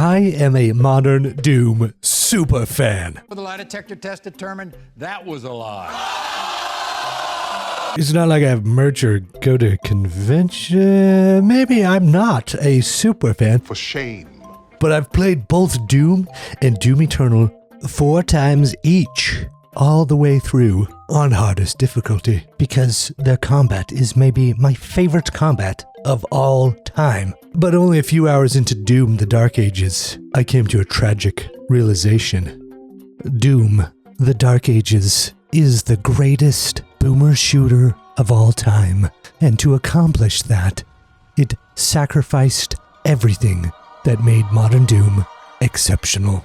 I am a modern Doom super fan. The lie detector test determined that was a lie. It's not like I have merch or go to convention. Maybe I'm not a super fan. For shame. But I've played both Doom and Doom Eternal 4 times each, all the way through on hardest difficulty, because their combat is maybe my favorite combat of all time. But only a few hours into Doom: The Dark Ages, I came to a tragic realization. Doom: The Dark Ages is the greatest boomer shooter of all time, and to accomplish that, it sacrificed everything that made modern Doom exceptional.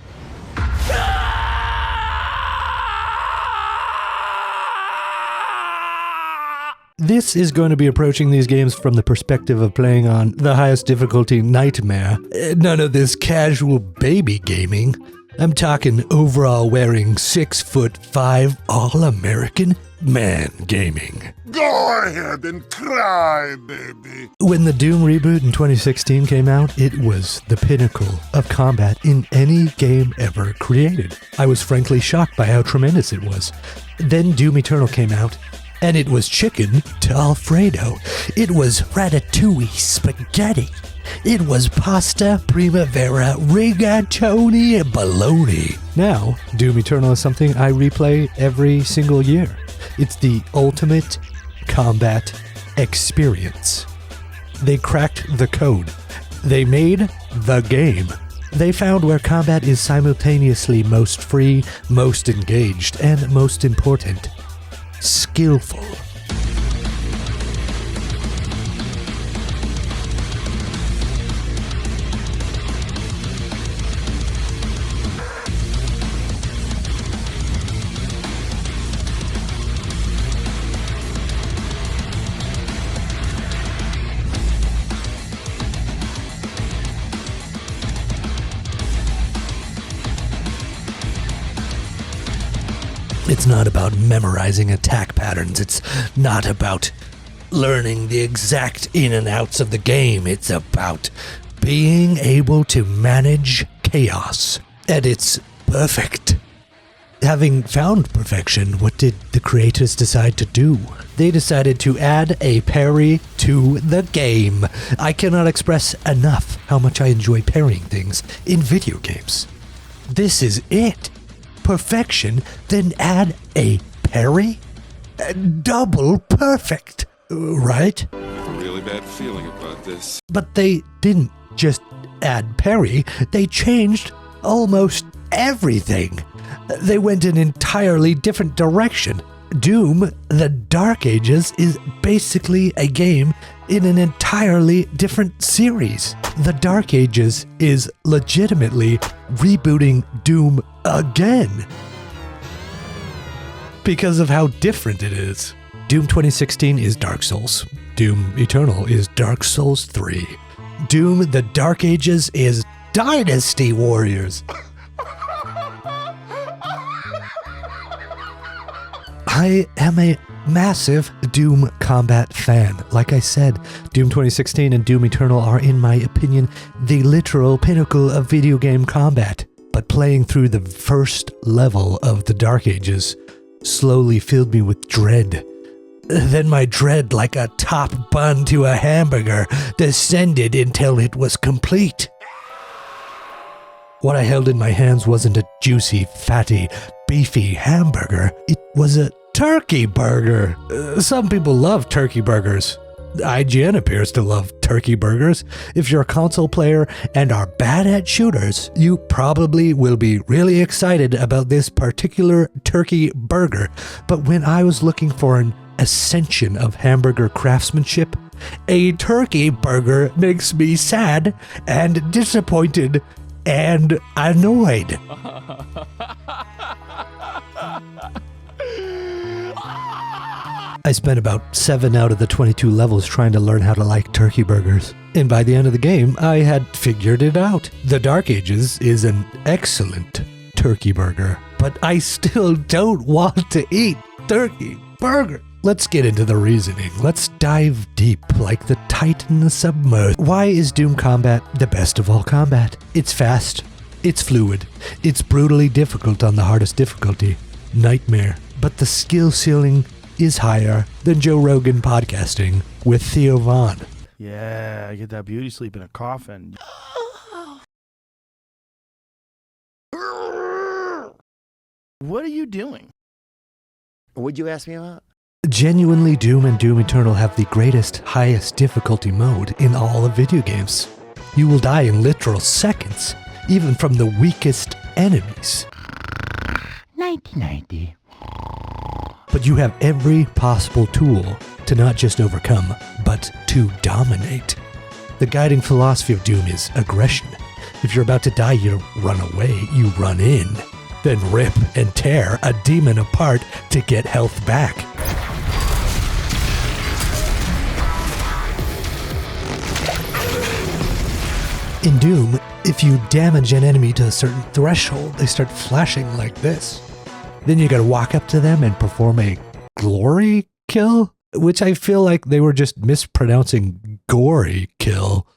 This is going to be approaching these games from the perspective of playing on the highest difficulty nightmare. None of this casual baby gaming. I'm talking overall wearing 6'5" all-American man gaming. Go ahead and cry, baby. When the Doom reboot in 2016 came out, it was the pinnacle of combat in any game ever created. I was frankly shocked by how tremendous it was. Then Doom Eternal came out, and it was chicken to Alfredo. It was ratatouille spaghetti. It was pasta primavera rigatoni bologna. Now, Doom Eternal is something I replay every single year. It's the ultimate combat experience. They cracked the code. They made the game. They found where combat is simultaneously most free, most engaged, and most important, skillful. It's not about memorizing attack patterns. It's not about learning the exact in and outs of the game. It's about being able to manage chaos. And it's perfect. Having found perfection, what did the creators decide to do? They decided to add a parry to the game. I cannot express enough how much I enjoy parrying things in video games. This is it. Perfection, then add a parry? Double perfect, right? I have a really bad feeling about this. But they didn't just add parry, they changed almost everything. They went an entirely different direction. Doom: The Dark Ages is basically a game in an entirely different series. The Dark Ages is legitimately rebooting Doom again because of how different it is. Doom 2016 is Dark Souls. Doom Eternal is Dark Souls 3. Doom: The Dark Ages is Dynasty Warriors. I am a massive Doom combat fan. Like I said, Doom 2016 and Doom Eternal are, in my opinion, the literal pinnacle of video game combat. But playing through the first level of the Dark Ages slowly filled me with dread. Then my dread, like a top bun to a hamburger, descended until it was complete. What I held in my hands wasn't a juicy, fatty, beefy hamburger. It was a turkey burger. Some people love turkey burgers. IGN appears to love turkey burgers. If you're a console player and are bad at shooters, you probably will be really excited about this particular turkey burger. But when I was looking for an ascension of hamburger craftsmanship, a turkey burger makes me sad and disappointed and annoyed. I spent about 7 out of the 22 levels trying to learn how to like turkey burgers. And by the end of the game, I had figured it out. The Dark Ages is an excellent turkey burger, but I still don't want to eat turkey burger. Let's get into the reasoning. Let's dive deep like the Titan submerged. Why is Doom combat the best of all combat? It's fast, it's fluid, it's brutally difficult on the hardest difficulty. Nightmare. But the skill ceiling is higher than Joe Rogan podcasting with Theo Vaughn. Yeah, I get that beauty sleep in a coffin. What are you doing? What'd you ask me about? Genuinely, Doom and Doom Eternal have the greatest, highest difficulty mode in all of video games. You will die in literal seconds, even from the weakest enemies. 1990. But you have every possible tool to not just overcome, but to dominate. The guiding philosophy of Doom is aggression. If you're about to die, you don't run away, you run in. Then rip and tear a demon apart to get health back. In Doom, if you damage an enemy to a certain threshold, they start flashing like this. Then you gotta walk up to them and perform a glory kill, which I feel like they were just mispronouncing gory kill.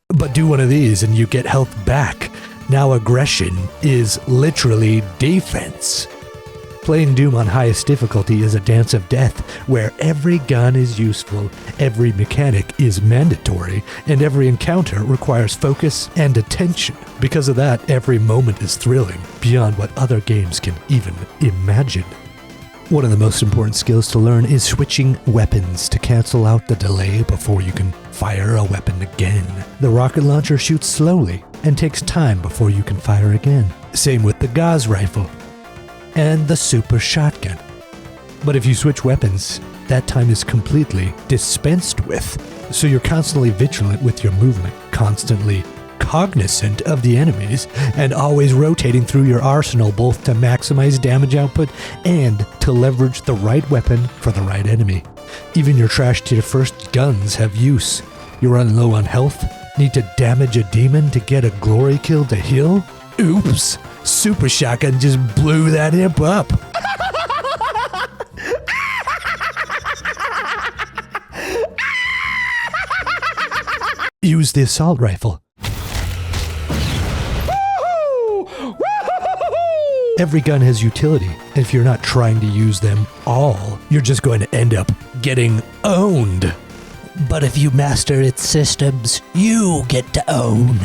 But do one of these and you get health back. Now aggression is literally defense. Playing Doom on highest difficulty is a dance of death, where every gun is useful, every mechanic is mandatory, and every encounter requires focus and attention. Because of that, every moment is thrilling, beyond what other games can even imagine. One of the most important skills to learn is switching weapons to cancel out the delay before you can fire a weapon again. The rocket launcher shoots slowly and takes time before you can fire again. Same with the Gauss rifle and the super shotgun. But if you switch weapons, that time is completely dispensed with. So you're constantly vigilant with your movement, constantly cognizant of the enemies, and always rotating through your arsenal both to maximize damage output and to leverage the right weapon for the right enemy. Even your trash tier first guns have use. You're running low on health? Need to damage a demon to get a glory kill to heal? Oops! Super Shotgun just blew that imp up. Use the assault rifle. Every gun has utility, and if you're not trying to use them all, you're just going to end up getting owned. But if you master its systems, you get to own.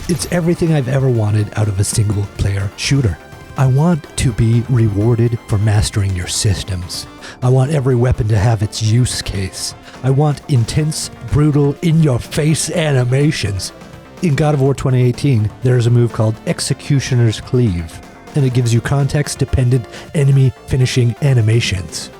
It's everything I've ever wanted out of a single-player shooter. I want to be rewarded for mastering your systems. I want every weapon to have its use case. I want intense, brutal, in-your-face animations. In God of War 2018, there's a move called Executioner's Cleave, and it gives you context-dependent enemy finishing animations.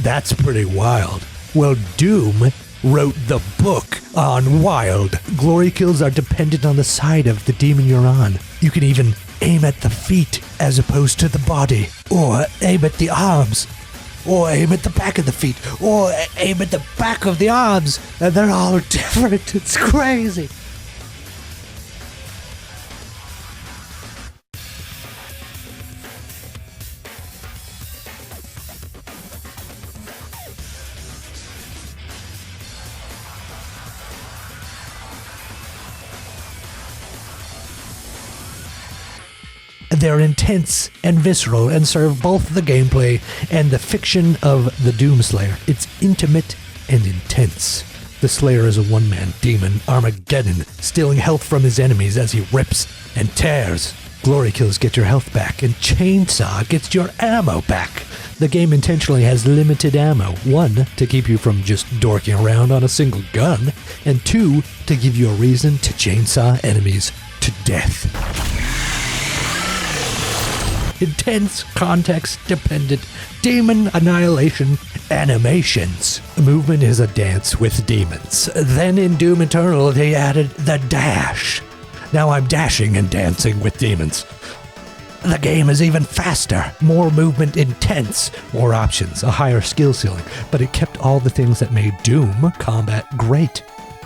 That's pretty wild. Well, Doom wrote the book on wild. Glory kills are dependent on the side of the demon you're on. You can even aim at the feet as opposed to the body, or aim at the arms, or aim at the back of the feet, or aim at the back of the arms, and they're all different. It's crazy. They're intense and visceral and serve both the gameplay and the fiction of the Doomslayer. It's intimate and intense. The Slayer is a one-man demon, Armageddon, stealing health from his enemies as he rips and tears. Glory kills get your health back, and Chainsaw gets your ammo back. The game intentionally has limited ammo. 1, to keep you from just dorking around on a single gun, and 2, to give you a reason to chainsaw enemies to death. intense, context-dependent demon annihilation animations. Movement is a dance with demons. Then in Doom Eternal, they added the dash. Now I'm dashing and dancing with demons. The game is even faster, more movement intense, more options, a higher skill ceiling, but it kept all the things that made Doom combat great.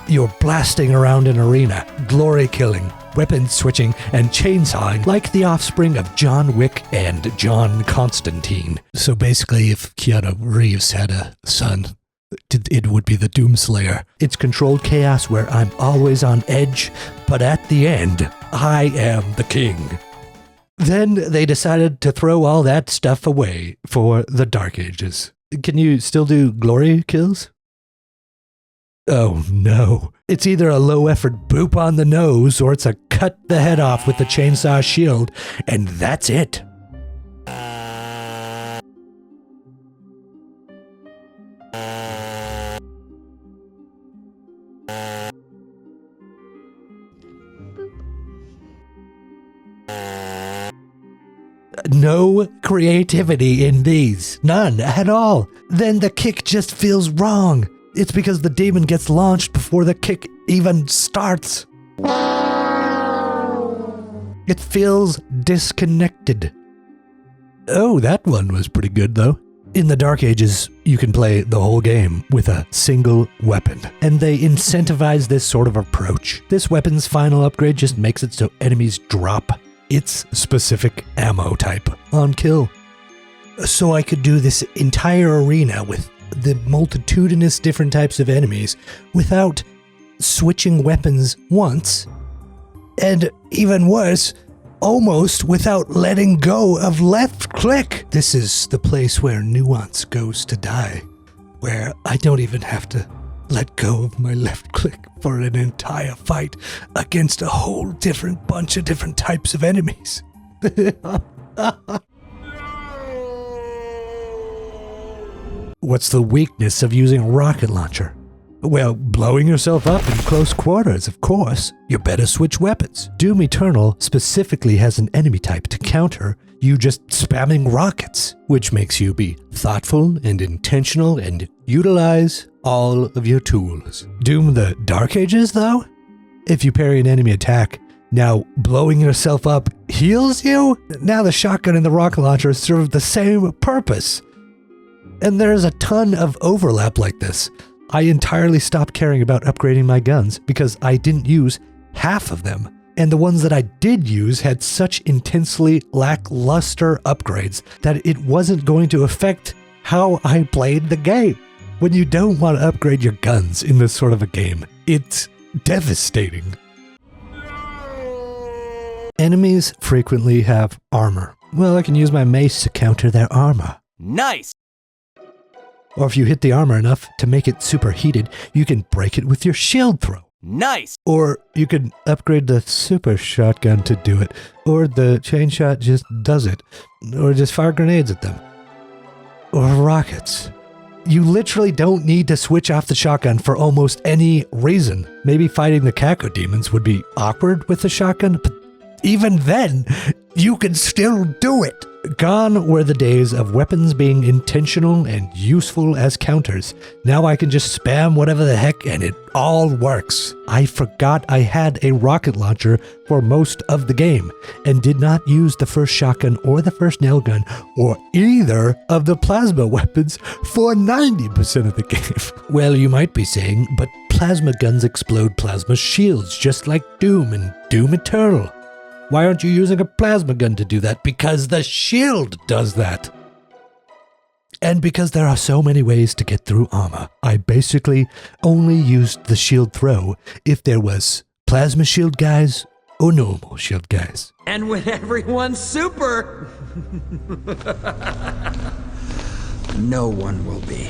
You're blasting around an arena, glory killing, weapon switching, and chainsawing like the offspring of John Wick and John Constantine. So basically, if Keanu Reeves had a son, it would be the Doomslayer. It's controlled chaos where I'm always on edge, but at the end, I am the king. Then they decided to throw all that stuff away for the Dark Ages. Can you still do glory kills? Oh no. It's either a low-effort boop on the nose or it's a cut the head off with the chainsaw shield, and that's it. No creativity in these. None at all. Then the kick just feels wrong. It's because the demon gets launched before the kick even starts. It feels disconnected. Oh, that one was pretty good though. In the Dark Ages, you can play the whole game with a single weapon, and they incentivize this sort of approach. This weapon's final upgrade just makes it so enemies drop its specific ammo type on kill. So I could do this entire arena with the multitudinous different types of enemies without switching weapons once, and even worse, almost without letting go of left click. This is the place where nuance goes to die, where I don't even have to let go of my left click for an entire fight against a whole different bunch of different types of enemies. What's the weakness of using a rocket launcher? Well, blowing yourself up in close quarters, of course. You better switch weapons. Doom Eternal specifically has an enemy type to counter you just spamming rockets, which makes you be thoughtful and intentional and utilize all of your tools. Doom the Dark Ages, though? If you parry an enemy attack, now blowing yourself up heals you? Now the shotgun and the rocket launcher serve the same purpose. And there's a ton of overlap like this. I entirely stopped caring about upgrading my guns because I didn't use half of them. And the ones that I did use had such intensely lackluster upgrades that it wasn't going to affect how I played the game. When you don't want to upgrade your guns in this sort of a game, it's devastating. Enemies frequently have armor. Well, I can use my mace to counter their armor. Nice! Or if you hit the armor enough to make it superheated, you can break it with your shield throw. Nice! Or you could upgrade the super shotgun to do it. Or the chain shot just does it. Or just fire grenades at them. Or rockets. You literally don't need to switch off the shotgun for almost any reason. Maybe fighting the Caco demons would be awkward with the shotgun, but even then, you can still do it. Gone were the days of weapons being intentional and useful as counters. Now I can just spam whatever the heck and it all works. I forgot I had a rocket launcher for most of the game and did not use the first shotgun or the first nail gun or either of the plasma weapons for 90% of the game. Well, you might be saying, but plasma guns explode plasma shields just like Doom and Doom Eternal. Why aren't you using a plasma gun to do that? Because the shield does that. And because there are so many ways to get through armor, I basically only used the shield throw if there was plasma shield guys or normal shield guys. And when everyone's super, No one will be.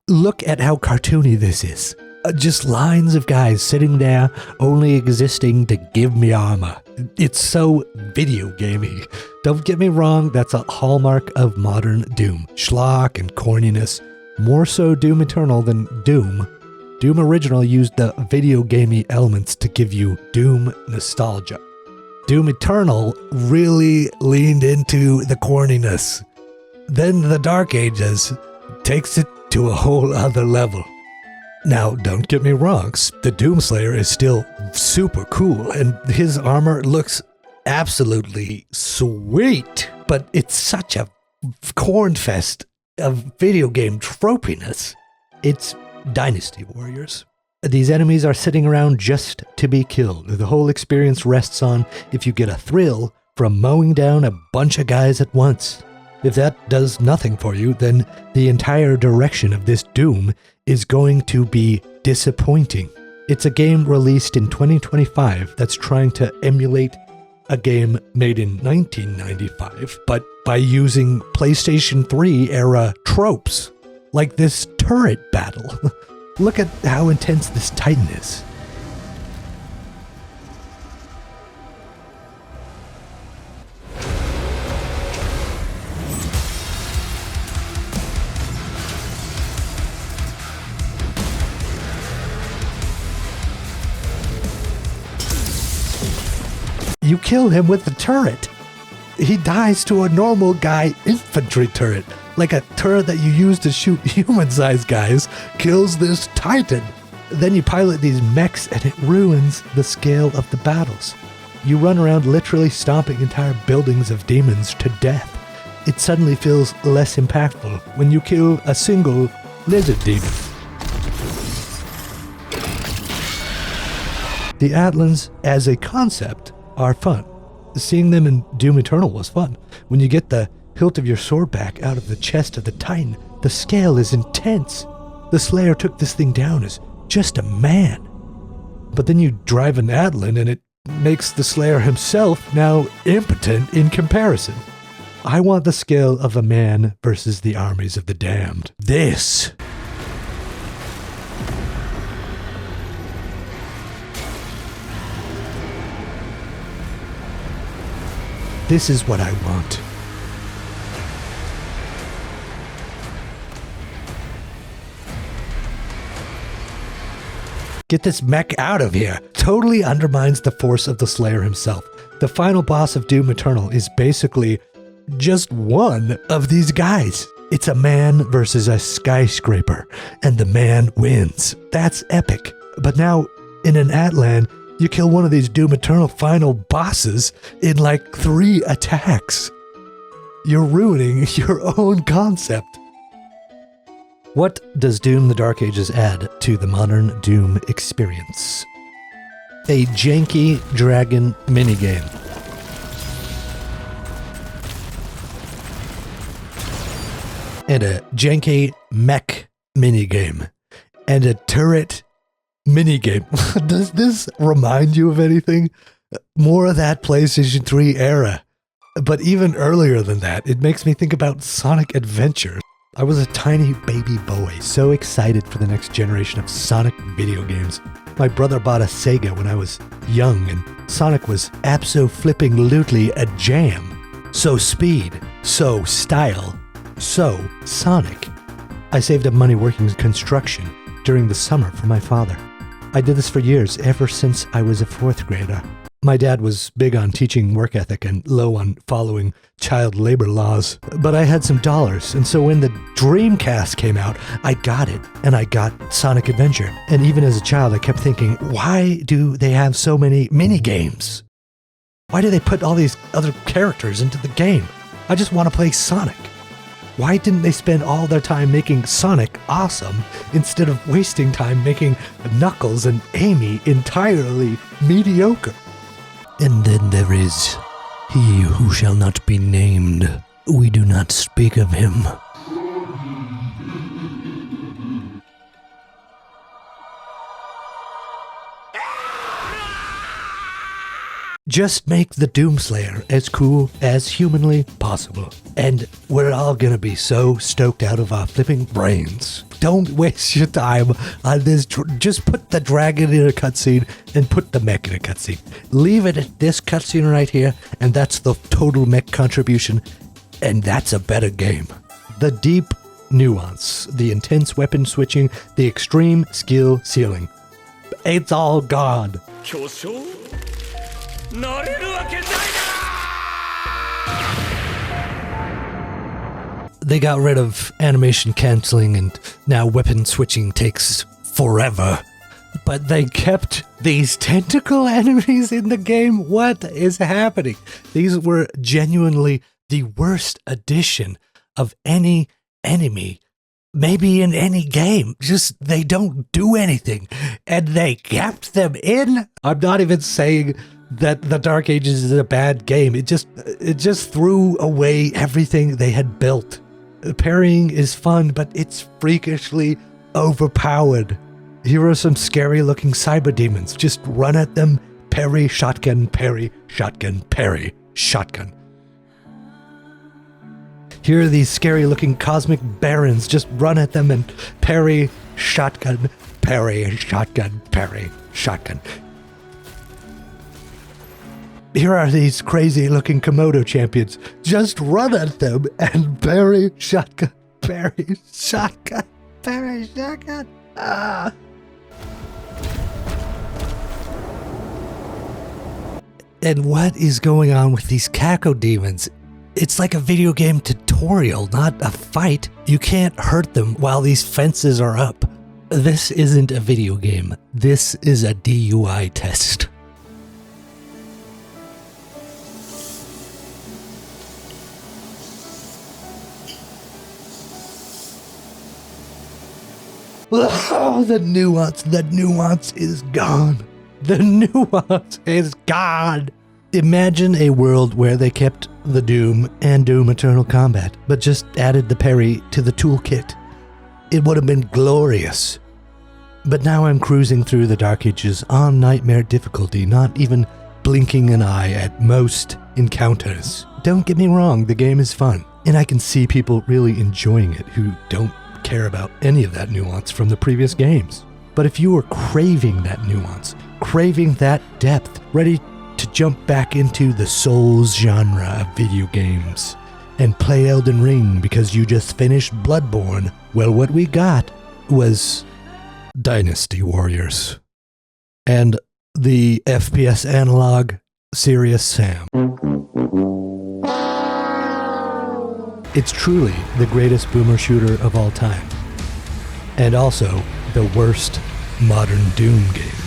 Look at how cartoony this is. Just lines of guys sitting there, only existing to give me armor. It's so video gamey. Don't get me wrong, that's a hallmark of modern Doom. Schlock and corniness. More so Doom Eternal than Doom. Doom Original used the video gamey elements to give you Doom nostalgia. Doom Eternal really leaned into the corniness. Then the Dark Ages takes it to a whole other level. Now, don't get me wrong, the Doomslayer is still super cool, and his armor looks absolutely sweet, but it's such a cornfest of video game tropiness. It's Dynasty Warriors. These enemies are sitting around just to be killed. The whole experience rests on if you get a thrill from mowing down a bunch of guys at once. If that does nothing for you, then the entire direction of this Doom is going to be disappointing. It's a game released in 2025 that's trying to emulate a game made in 1995, but by using PlayStation 3 era tropes, like this turret battle. Look at how intense this Titan is. You kill him with the turret. He dies to a normal guy infantry turret. Like a turret that you use to shoot human-sized guys kills this Titan. Then you pilot these mechs and it ruins the scale of the battles. You run around literally stomping entire buildings of demons to death. It suddenly feels less impactful when you kill a single lizard demon. The Atlan's, as a concept, are fun. Seeing them in Doom Eternal was fun. When you get the hilt of your sword back out of the chest of the Titan, the scale is intense. The Slayer took this thing down as just a man. But then you drive an Atlan and it makes the Slayer himself now impotent in comparison. I want the scale of a man versus the armies of the damned. This is what I want. Get this mech out of here. Totally undermines the force of the Slayer himself. The final boss of Doom Eternal is basically just one of these guys. It's a man versus a skyscraper, and the man wins. That's epic. But now, in an Atlan, you kill one of these Doom Eternal final bosses in like 3 attacks. You're ruining your own concept. What does Doom the Dark Ages add to the modern Doom experience? A janky dragon minigame. And a janky mech minigame. And a turret minigame. Does this remind you of anything? More of that PlayStation 3 era. But even earlier than that, it makes me think about Sonic Adventure. I was a tiny baby boy, so excited for the next generation of Sonic video games. My brother bought a Sega when I was young, and Sonic was abso-flipping-lutely a jam. So speed, so style, so Sonic. I saved up money working construction during the summer for my father. I did this for years, ever since I was a 4th grader. My dad was big on teaching work ethic and low on following child labor laws. But I had some dollars, and so when the Dreamcast came out, I got it, and I got Sonic Adventure. And even as a child, I kept thinking, why do they have so many mini-games? Why do they put all these other characters into the game? I just want to play Sonic. Why didn't they spend all their time making Sonic awesome instead of wasting time making Knuckles and Amy entirely mediocre? And then there is he who shall not be named. We do not speak of him. Just make the Doomslayer as cool as humanly possible. And we're all gonna be so stoked out of our flipping brains. Don't waste your time on this. Just put the dragon in a cutscene and put the mech in a cutscene. Leave it at this cutscene right here, and that's the total mech contribution, and that's a better game. The deep nuance, the intense weapon switching, the extreme skill ceiling. It's all gone. They got rid of animation canceling and now weapon switching takes forever. But they kept these tentacle enemies in the game. What is happening? These were genuinely the worst addition of any enemy, maybe in any game. Just, they don't do anything. And they kept them in. I'm not even saying that the Dark Ages is a bad game. It just threw away everything they had built. Parrying is fun, but it's freakishly overpowered. Here are some scary looking cyber demons. Just run at them, parry, shotgun, parry, shotgun, parry, shotgun. Here are these scary looking cosmic barons. Just run at them and parry, shotgun, parry, shotgun, parry, shotgun. Here are these crazy looking Komodo champions. Just run at them and parry, shotgun, parry, shotgun, parry, shotgun. Ah. And what is going on with these Kako demons? It's like a video game tutorial, not a fight. You can't hurt them while these fences are up. This isn't a video game. This is a DUI test. Oh, the nuance is gone. The nuance is gone. Imagine a world where they kept the Doom and Doom Eternal Combat, but just added the parry to the toolkit. It would have been glorious. But now I'm cruising through the Dark Ages on nightmare difficulty, not even blinking an eye at most encounters. Don't get me wrong, the game is fun, and I can see people really enjoying it who don't care about any of that nuance from the previous games. But if you were craving that nuance, craving that depth, ready to jump back into the Souls genre of video games and play Elden Ring because you just finished Bloodborne, well, what we got was Dynasty Warriors and the FPS analog Serious Sam. It's truly the greatest boomer shooter of all time, and also the worst modern Doom game.